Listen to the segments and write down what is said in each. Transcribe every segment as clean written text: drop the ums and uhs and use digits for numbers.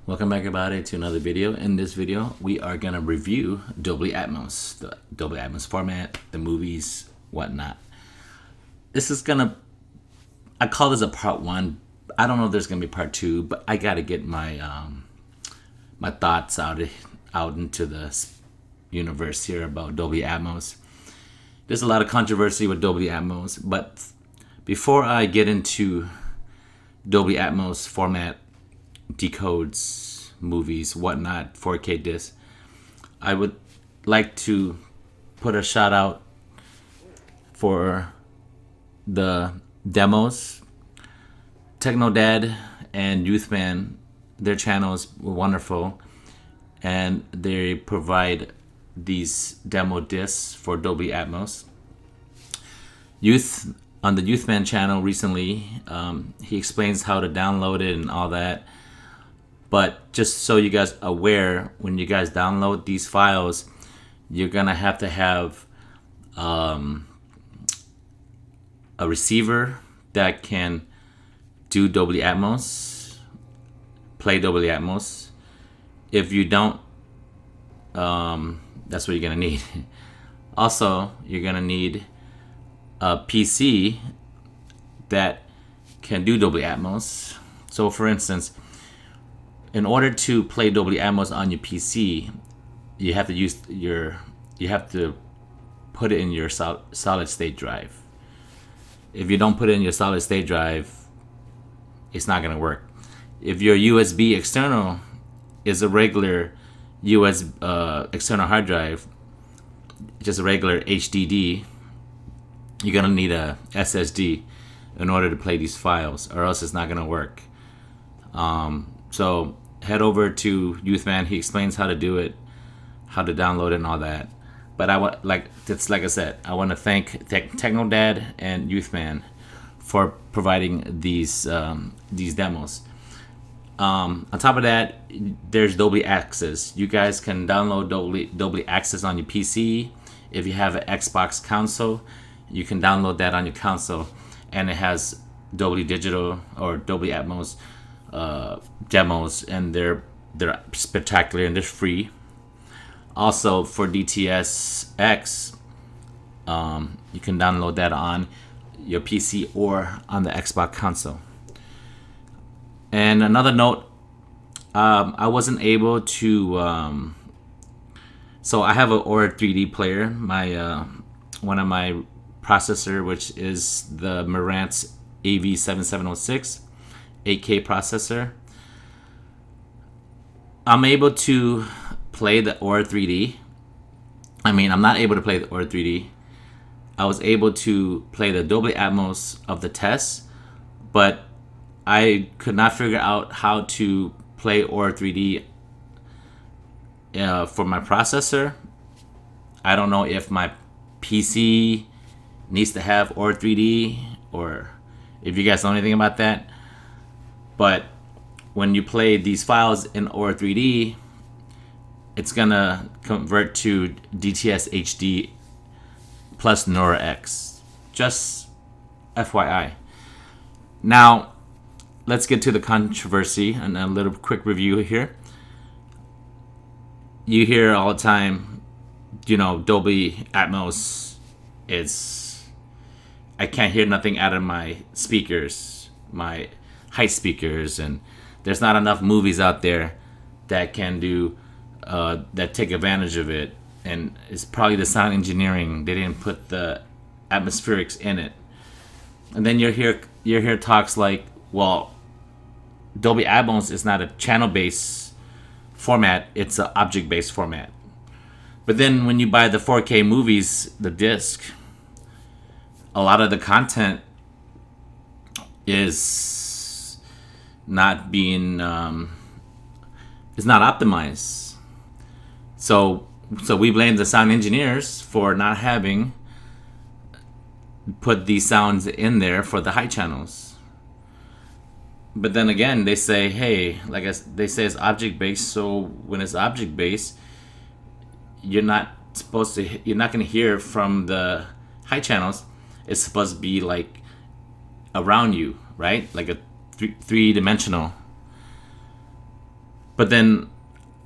Welcome back everybody to another video. In this video, we are gonna review Dolby Atmos, the Dolby Atmos format, the movies, whatnot. This is I call this a part one. I don't know if there's gonna be part two, but I gotta get my my thoughts out into the universe here about Dolby Atmos. There's a lot of controversy with Dolby Atmos, but before I get into Dolby Atmos format, decodes, movies, whatnot, 4K discs, I would like to put a shout out for the demos. TechnoDad and Youthman, their channels were wonderful, and they provide these demo discs for Dolby Atmos. On the Youthman channel recently, he explains how to download it and all that. But just so you guys are aware, when you guys download these files, you're gonna have to have a receiver that can do Dolby Atmos, play Dolby Atmos. If you don't, that's what you're gonna need. Also, you're gonna need a PC that can do Dolby Atmos. So for instance, in order to play Dolby Atmos on your PC, you have to put it in your solid state drive. If you don't put it in your solid state drive, it's not gonna work. If your USB external is a regular external hard drive, just a regular HDD, you're gonna need a SSD in order to play these files, or else it's not gonna work. So head over to Youthman. He explains how to do it, how to download it, and all that. But I want, like I said, I want to thank TechnoDad and Youthman for providing these demos. On top of that, there's Dolby Access. You guys can download Dolby Access on your PC. If you have an Xbox console, you can download that on your console, and it has Dolby Digital or Dolby Atmos demos, and they're spectacular and they're free. Also for DTS:X, you can download that on your PC or on the Xbox console. And another note, I wasn't able to. So I have an Auro3D player. My one of my processor, which is the Rant AV7706. 8K processor. I'm able to play the Auro3D. I'm not able to play the Auro3D. I was able to play the Dolby Atmos of the test, but I could not figure out how to play Auro3D for my processor. I don't know if my PC needs to have Auro3D, or if you guys know anything about that. But when you play these files in Auro3D, it's gonna convert to DTS HD plus NeuraX. Just FYI. Now, let's get to the controversy and a little quick review here. You hear all the time, Dolby Atmos is, I can't hear nothing out of my speakers, my high speakers, and there's not enough movies out there that can do that take advantage of it, and it's probably the sound engineering. They didn't put the atmospherics in it. And then you hear talks like, well, Dolby Atmos is not a channel-based format, it's an object-based format. But then when you buy the 4K movies, the disc, a lot of the content is not being is not optimized. So we blame the sound engineers for not having put these sounds in there for the high channels. But then again, they say, hey, they say it's object based. So when it's object based, you're not gonna hear from the high channels. It's supposed to be like around you, right? Like a three-dimensional. But then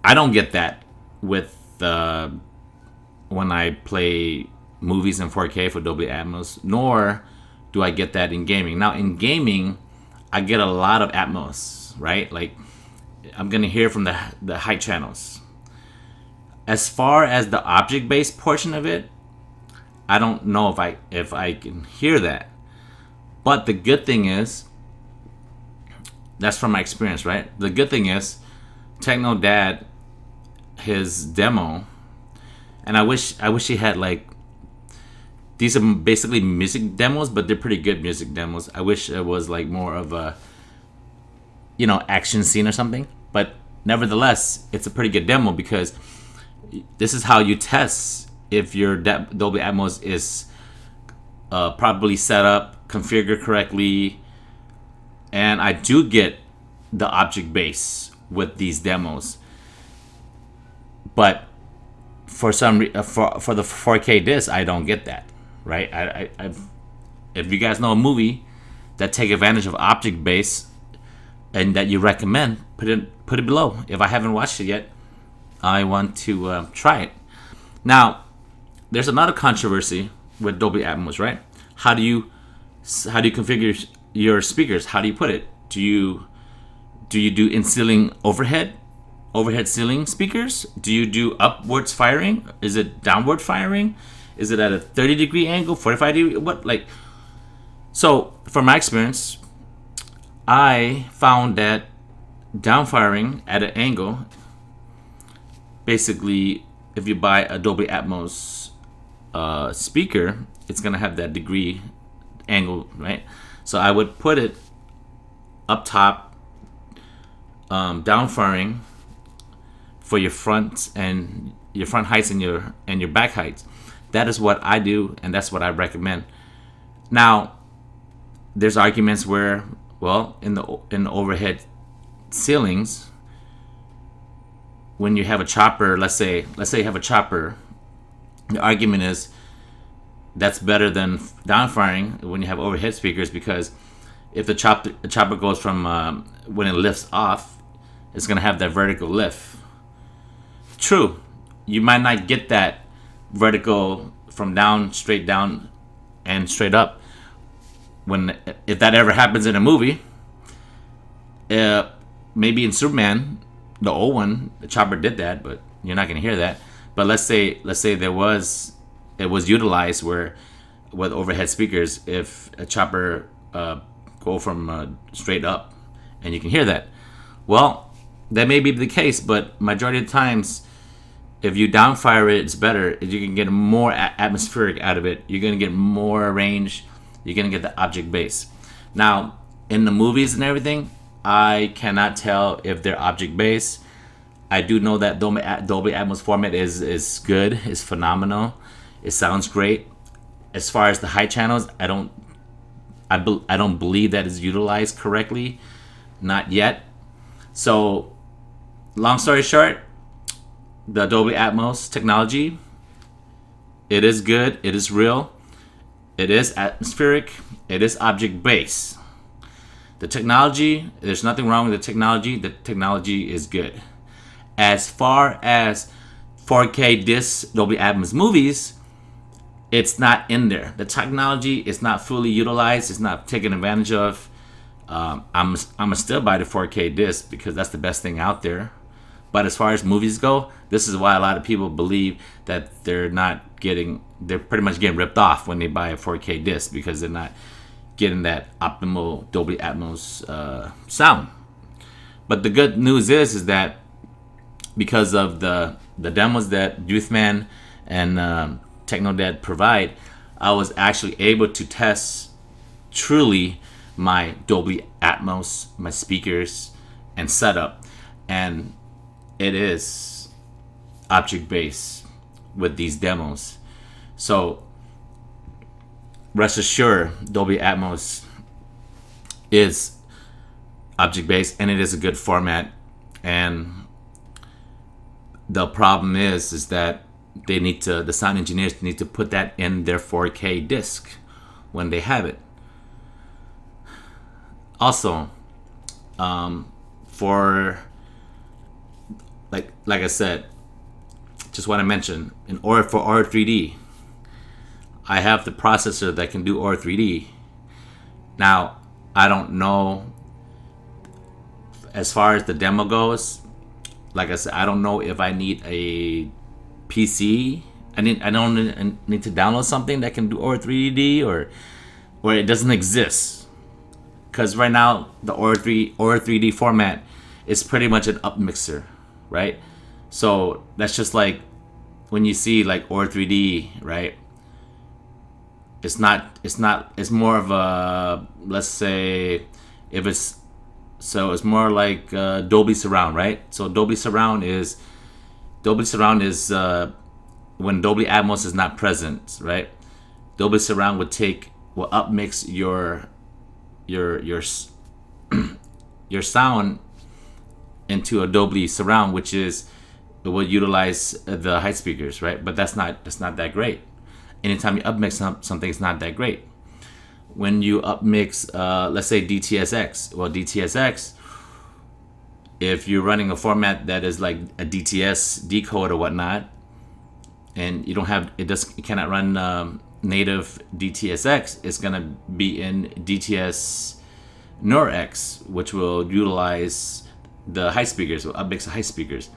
I don't get that with when I play movies in 4K for Dolby Atmos, nor do I get that in gaming. Now, in gaming, I get a lot of Atmos, right? Like, I'm gonna hear from the high channels. As far as the object-based portion of it, I don't know if I can hear that. But the good thing is, that's from my experience, right? The good thing is, Techno Dad, his demo, and I wish he had like, these are basically music demos, but they're pretty good music demos. I wish it was like more of a, action scene or something. But nevertheless, it's a pretty good demo because this is how you test if your Dolby Atmos is properly set up, configured correctly. And I do get the object base with these demos, but for for the 4K disc, I don't get that, right? If you guys know a movie that take advantage of object base and that you recommend, put it below. If I haven't watched it yet, I want to try it. Now, there's another controversy with Dolby Atmos, right? How do you configure your speakers? How do you put it? Do you do in ceiling overhead ceiling speakers? Do you do upwards firing? Is it downward firing? Is it at a 30-degree angle, 45-degree? What, like? So, from my experience, I found that down firing at an angle, basically, if you buy a Dolby Atmos speaker, it's gonna have that degree angle, right? So I would put it up top, down firing for your front heights and your back heights. That is what I do, and that's what I recommend. Now, there's arguments where, well, in the overhead ceilings, when you have a chopper, let's say you have a chopper, the argument is that's better than down firing when you have overhead speakers, because if the chopper goes from when it lifts off, it's gonna have that vertical lift. True, you might not get that vertical from straight down and straight up. If that ever happens in a movie, maybe in Superman, the old one, the chopper did that, but you're not gonna hear that. But let's say it was utilized where with overhead speakers, if a chopper go from straight up, and you can hear that. Well, that may be the case, but majority of the times, if you downfire it, it's better. You can get more atmospheric out of it. You're gonna get more range. You're gonna get the object base. Now, in the movies and everything, I cannot tell if they're object based. I do know that Dolby Atmos format is good, is phenomenal. It sounds great. As far as the high channels, I don't believe that is utilized correctly, not yet. So, long story short, the Dolby Atmos technology, it is good, it is real, it is atmospheric, it is object based. The technology, there's nothing wrong with the technology is good. As far as 4K discs, Dolby Atmos movies, it's not in there. The technology is not fully utilized. It's not taken advantage of. I'm still buy the 4K disc because that's the best thing out there. But as far as movies go, this is why a lot of people believe that they're pretty much getting ripped off when they buy a 4K disc, because they're not getting that optimal Dolby Atmos sound. But the good news is that because of the demos that Youthman and TechnoDad provide, I was actually able to test truly my Dolby Atmos, my speakers, and setup, and it is object based with these demos. So rest assured, Dolby Atmos is object based, and it is a good format. And the problem is that the sound engineers need to put that in their 4K disc when they have it. Also, for like I said, just want to mention, in order for Auro3D, I have the processor that can do Auro3D. Now, I don't know as far as the demo goes. Like I said, I don't know if I need a PC. I don't need to download something that can do Auro3D, or it doesn't exist. Because right now the Auro3D format is pretty much an upmixer, right? So that's just like when you see like Auro3D, right? It's more of a, let's say, if it's, so it's more like Dolby Surround, right? So Dolby Surround is when Dolby Atmos is not present, right? Dolby Surround will upmix your sound into a Dolby Surround, which is, it will utilize the height speakers, right? But that's not that great. Anytime you upmix something, it's not that great. When you upmix, let's say DTSX, well, DTSX, if you're running a format that is like a DTS decode or whatnot, and you don't have, it cannot run native DTSX, it's gonna be in DTS NorX, which will utilize the high speakers, will upmix the high speakers.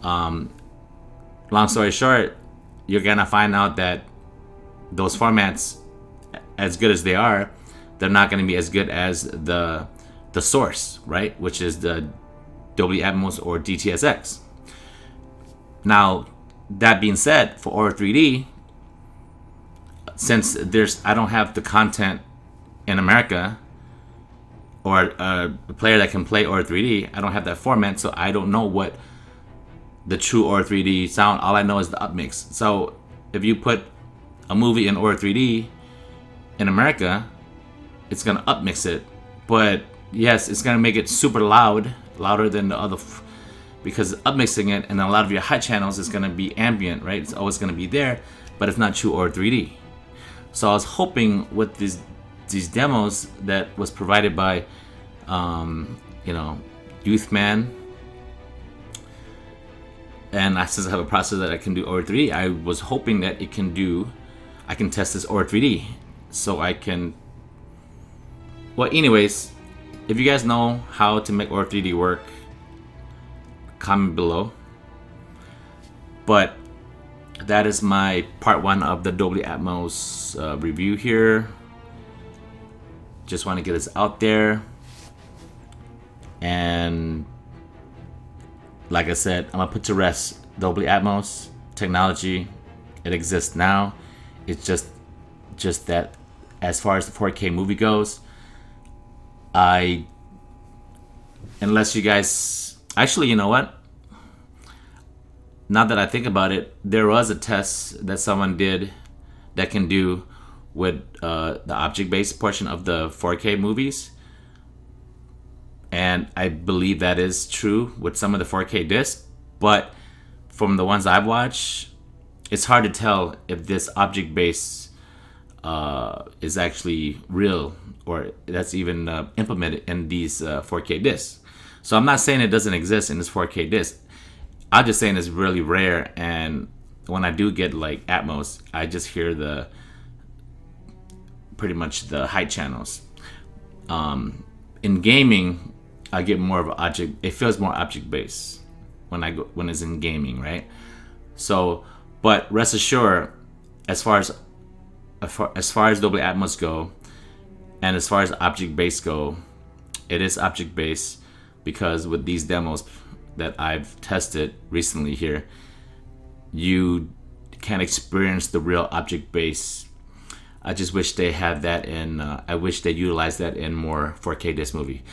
Long story short, you're gonna find out that those formats, as good as they are, they're not gonna be as good as the source, right? Which is the Dolby Atmos or DTSX. Now, that being said, for Auro3D, since I don't have the content in America, or a player that can play Auro3D, I don't have that format, so I don't know what the true Auro3D sound. All I know is the upmix. So if you put a movie in Auro3D in America, it's gonna upmix it, but yes, it's gonna make it super loud, louder than the other, because upmixing it, and a lot of your high channels is gonna be ambient, right? It's always gonna be there, but it's not true Auro3D. So I was hoping with these demos that was provided by, Youthman, and since I have a processor that I can do Auro3D, I was hoping that I can test this Auro3D, so I can. Well, anyways, if you guys know how to make Auro3D work, comment below. But that is my part 1 of the Dolby Atmos review here. Just want to get this out there. And like I said, I'm gonna put to rest Dolby Atmos technology. It exists now. It's just that as far as the 4K movie goes, unless you guys, actually, you know what? Now that I think about it, there was a test that someone did that can do with the object-based portion of the 4K movies. And I believe that is true with some of the 4K discs. But from the ones I've watched, it's hard to tell if this object-based is actually real, or that's even implemented in these 4K discs. So I'm not saying it doesn't exist in this 4K disc. I'm just saying it's really rare, and when I do get like Atmos, I just hear pretty much the high channels. In gaming, I get more of an object. It feels more object based when it's in gaming, right? So, but rest assured, as far as Dolby Atmos go, and as far as object based go, it is object based, because with these demos that I've tested recently here, you can experience the real object base. I just wish they had that in, I wish they utilized that in more 4K disc movie.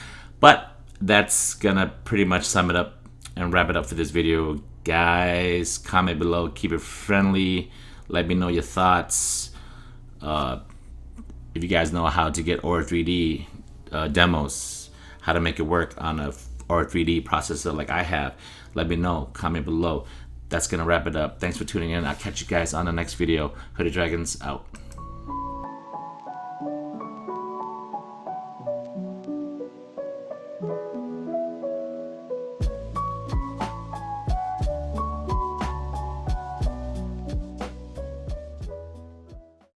But that's gonna pretty much sum it up and wrap it up for this video. Guys, comment below, keep it friendly, let me know your thoughts. If you guys know how to get Auro3D demos, how to make it work on a Auro3D processor like I have, let me know, comment below. That's gonna wrap it up. Thanks for tuning in. I'll catch you guys on the next video. Hooded Dragons out.